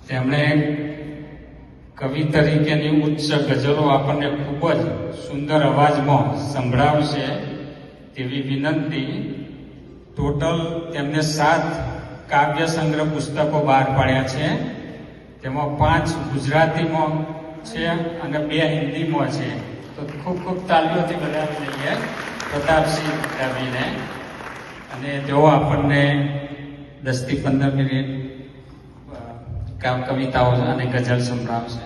તેમણે કવિ તરીકેની ઉચ્ચ ગઝલો આપણને ખૂબ જ સુંદર અવાજમાં સંભળાવશે તેવી વિનંતી. ટોટલ તેમને 7 કાવ્ય સંગ્રહ પુસ્તકો બહાર પાડ્યા છે. તેમાં 5 ગુજરાતીમાં છે અને 2 હિન્દીમાં છે. તો ખૂબ ખૂબ તાલીઓથી વધાવી લઈએ પ્રતાપસિંહ રવિને. અને તેઓ આપણને 10 થી 15 મિનિટ કવિતાઓ અને ગઝલ સંભળાવશે.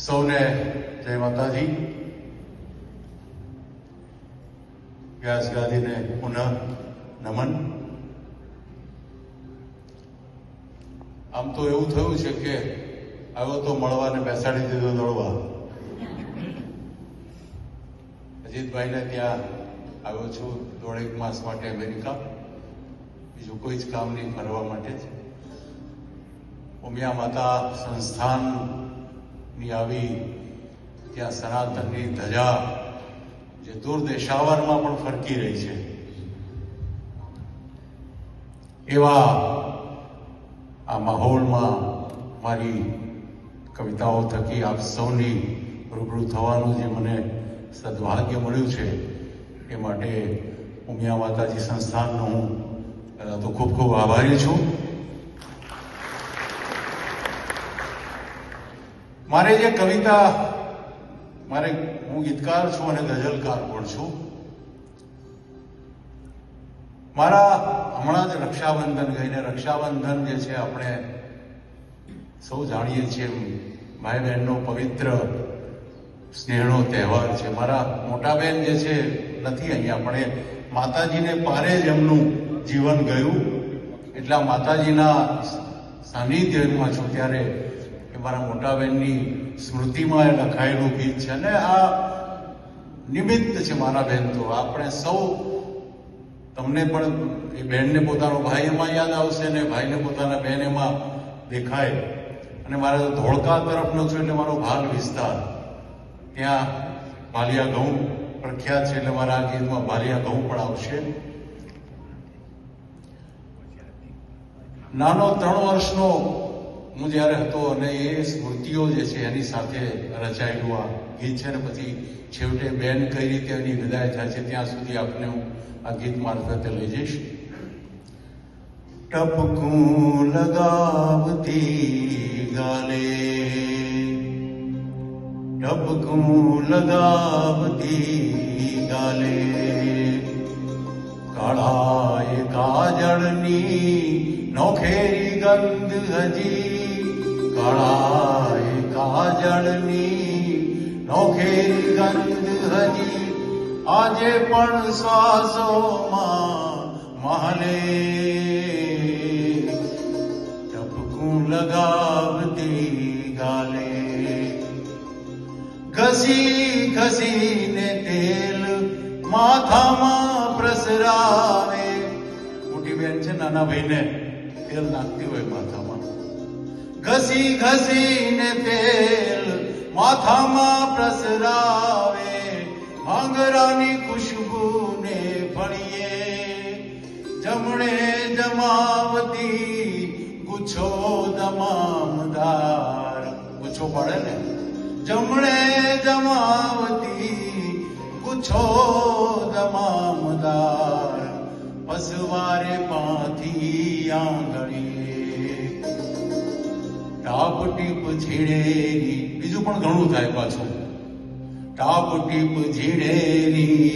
સૌને જય માતાજી. વ્યાસ ગાદીને પુનઃ નમન. આમ તો એવું થયું છે કે આવ્યો તો મળવાને બેસાડી દીધો દોડવા. અજીતભાઈને ત્યાં આવ્યો છું 1.5 માસ માટે અમેરિકા. બીજું કોઈ જ કામ નહીં, ફરવા માટે જ. ઉમિયા માતા સંસ્થાનની આવી ત્યાં સનાતનની ધજા જે દૂર દેશાવરમાં પણ ફરકી રહી છે, એવા આ માહોલમાં મારી કવિતાઓ થકી આપ સૌની રૂબરૂ થવાનું જે મને સદભાગ્ય મળ્યું છે, એ માટે ઉમિયા માતાજી સંસ્થાનનો હું પહેલાં તો ખૂબ ખૂબ આભારી છું. મારે જે કવિતા હું ગીતકાર છું અને ગઝલકાર પણ છું. મારા હમણાં જ રક્ષાબંધન ગઈને. રક્ષાબંધન જે છે આપણે સૌ જાણીએ છીએ ભાઈ બહેનનો પવિત્ર સ્નેહનો તહેવાર છે. મારા મોટા બહેન જે છે નથી અહીંયા, પણ એ માતાજીને પારે જ એમનું જીવન ગયું. એટલા માતાજીના સાનિધ્યમાં છું ત્યારે એ મારા મોટા બહેનની સ્મૃતિમાં એ લખાયેલું ગીત છે. અને આ નિમિત્ત છે મારા બહેન. તો આપણે સૌ, તમને પણ એ બહેનને પોતાનો ભાઈ એમાં યાદ આવશે ને ભાઈને પોતાના બહેન એમાં દેખાય. અને મારે તો ધોળકા તરફનો છું એટલે મારો ભાલ વિસ્તાર, ત્યાં ભાલિયા ઘઉં પ્રખ્યાત છે, એટલે મારા આ ગીતમાં ભાલિયા ઘઉં પણ આવશે. નાનો 3 વર્ષનો હું જ્યારે હતો અને એ સ્મૃતિઓ જે છે એની સાથે રચાયેલું આ ગીત છે. ને પછી છેવટે બેન કઈ રીતે એની વિદાય થાય છે ત્યાં સુધી આપને હું આ ગીત મારફતે લઈ જઈશ. ટપકું લગાવતી ગાલે, ટપકું લગાવતી ગાલે, કાળાએ કાજળની નોખેરી ગંધ હજી, કાળાએ કાજળની નોખેરી ગંધ હજી, આજે પણ શ્વાસોમાં મહલે, ટપકું લગાવતી ગાલે, ઘસી ઘસીને તેલ માથામાં પ્રસરાવે. મોટી બેન છે, નાના ભાઈને તેલ નાખતી હોય માથામાં. ઘસી ઘસીને તેલ માથામાં પ્રસરાવે, ભાંગરાની ખુશ્બુને ભણીએ, જમણે જમાવતી ગુચ્છો દમામદાર. ગુચ્છો પડે ને, જમણે જમાવતી ગુચ્છો દમામદાર, પસવારે પાથી આંગળીએ, ટાપ ટીપ ઝીણેરી. બીજું પણ ઘણું થાય પાછું. ટાપ ટીપ ઝીણેરી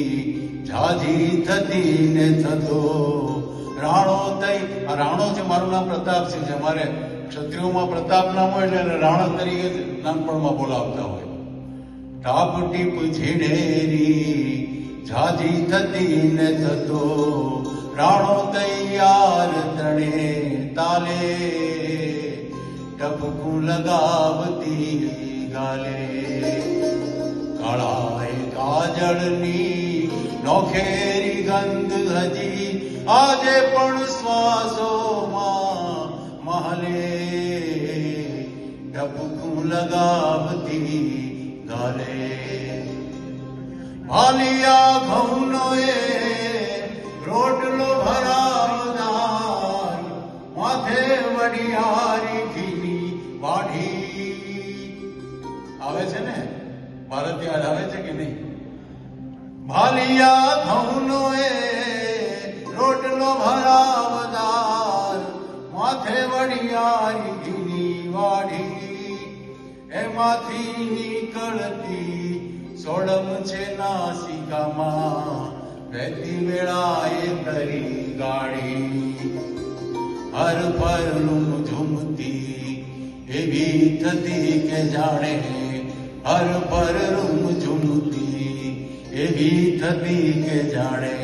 ઝાઝી થતી ને થતો રાણો થઈ. આ રાણો છે, મારું નામ પ્રતાપસિંહ છે. અમારે ક્ષત્રિયોમાં પ્રતાપ નામ હોય એટલે રાણા તરીકે જ નાનપણમાં બોલાવતા હોય. ટાપ ટીપ ઝીણેરી ઝાઝી થતી ને થતો રાણો તૈયાર તણે તાલે, ટપકું લગાવતી ગાલે, કાળાએ કાજળની નોખેરી ગંધ હજી, આજે પણ શ્વાસોમાં મહલે, ટપકું લગાવતી ગાલે. ભાલિયા ઘઉંનો એ રોટલો વાલિયા ઘઉંનો એ રોટલો ભરાવદાર, માથે વડિયારી ઘીની વાઢી, એમાંથી નીકળતી સોડમ છે નાસિકામાં, વહેતી વેળાએ કરી ગાડી. હર પર ઝૂમતી એવી થતી કે જાણે, હર પર ઝૂમતી એવી થતી કે જાણે,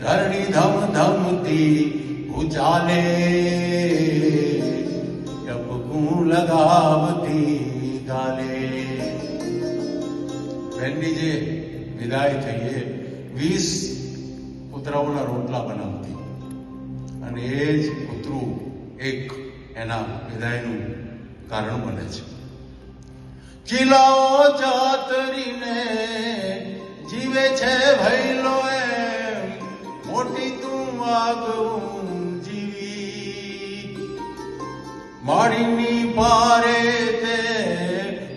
ધરણી ધમ ધમતી ઉચાલે, ટપકું લગાવતી ગાલે. બહેનની જે વિદાય થઈ એ 20 કૂતરાઓના રોટલા બનાવતી, અને એ જ કૂતરું એક એના વિદાયનું કારણ બને છે. કિલ્લાઓ ચાતરીને જીવે છે ભૈલો એમ, મોટી તું આગવું જીવી, માળીની પારે તે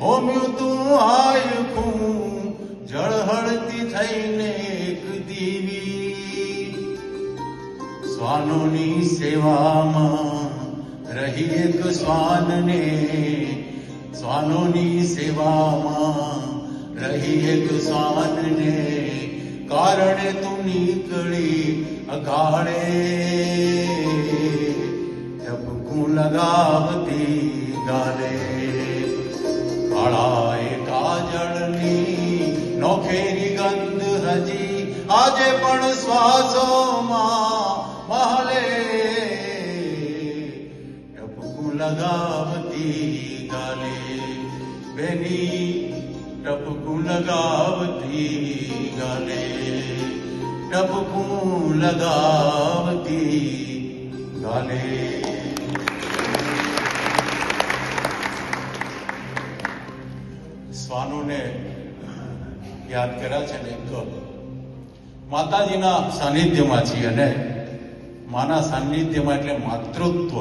હોમ્યું તું હાયખું, જળહળતી થઈને એક દીવી. શ્વાનોની સેવામાં રહી એક શ્વાનને, શ્વાનોની સેવામાં રહી એક શ્વાનને, કારણે તું નીકળી અકાળે, ટપકું લગાવતી ગાલે. કાળાએ કાજળની નોખેરી ગંધ હજી આજે પણ શ્વાસોમાં મહલે, ટપકું લગાવતી ગાલે. બેની ટપકું લગાવતી ગાલે, ટપકું લગાવતી ગાલે. શ્વાનોને યાદ કર્યા છે ને, એક માતાજીના સાનિધ્યમાં છીએ, અને માના સાનિધ્યમાં એટલે માતૃત્વ.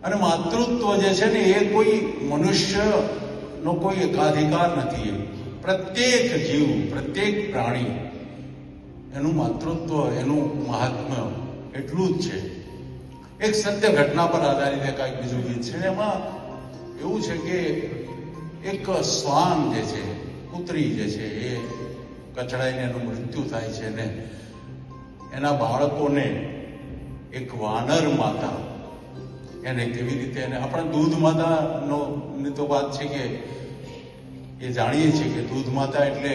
અને માતૃત્વ જે છે ને એ કોઈ મનુષ્યનો કોઈ એકાધિકાર નથી. પ્રત્યેક જીવ, પ્રત્યેક પ્રાણી એનું માતૃત્વ, એનું મહાત્મ્ય એટલું જ છે. એક સત્ય ઘટના પર આધારિત કાંઈક બીજું ગીત છે. એમાં એવું છે કે એક શ્વાન જે છે, કૂતરી જે છે, એ કચડાઈને એનું મૃત્યુ થાય છે, ને એના બાળકોને એક વાનર માતા એને કેવી રીતે, એને આપણા દૂધ માતાનો ની તો વાત છે કે એ જાણીએ છીએ કે દૂધ માતા એટલે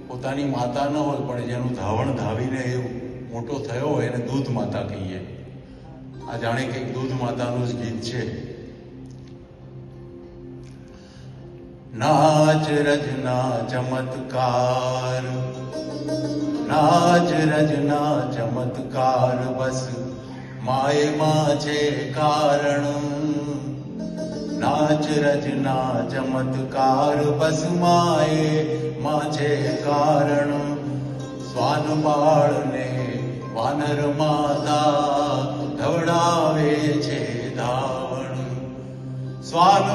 પોતાની માતા ન હોય, પણ જેનું ધાવણ ધાવીને એ મોટો થયો હોય એને દૂધ માતા કહીએ. આ જાણે કે દૂધ માતાનું જ ગીત છે. નાચ રજના ચમત્કાર, નાચ રજના ચમત્કાર, બસ માયમાં છે કારણ. નાચ રજના ચમત્કાર, બસ માયમાં છે કારણ. શ્વાન બાળને વાનર માતા ધવડાવે છે ધાવણ. શ્વાન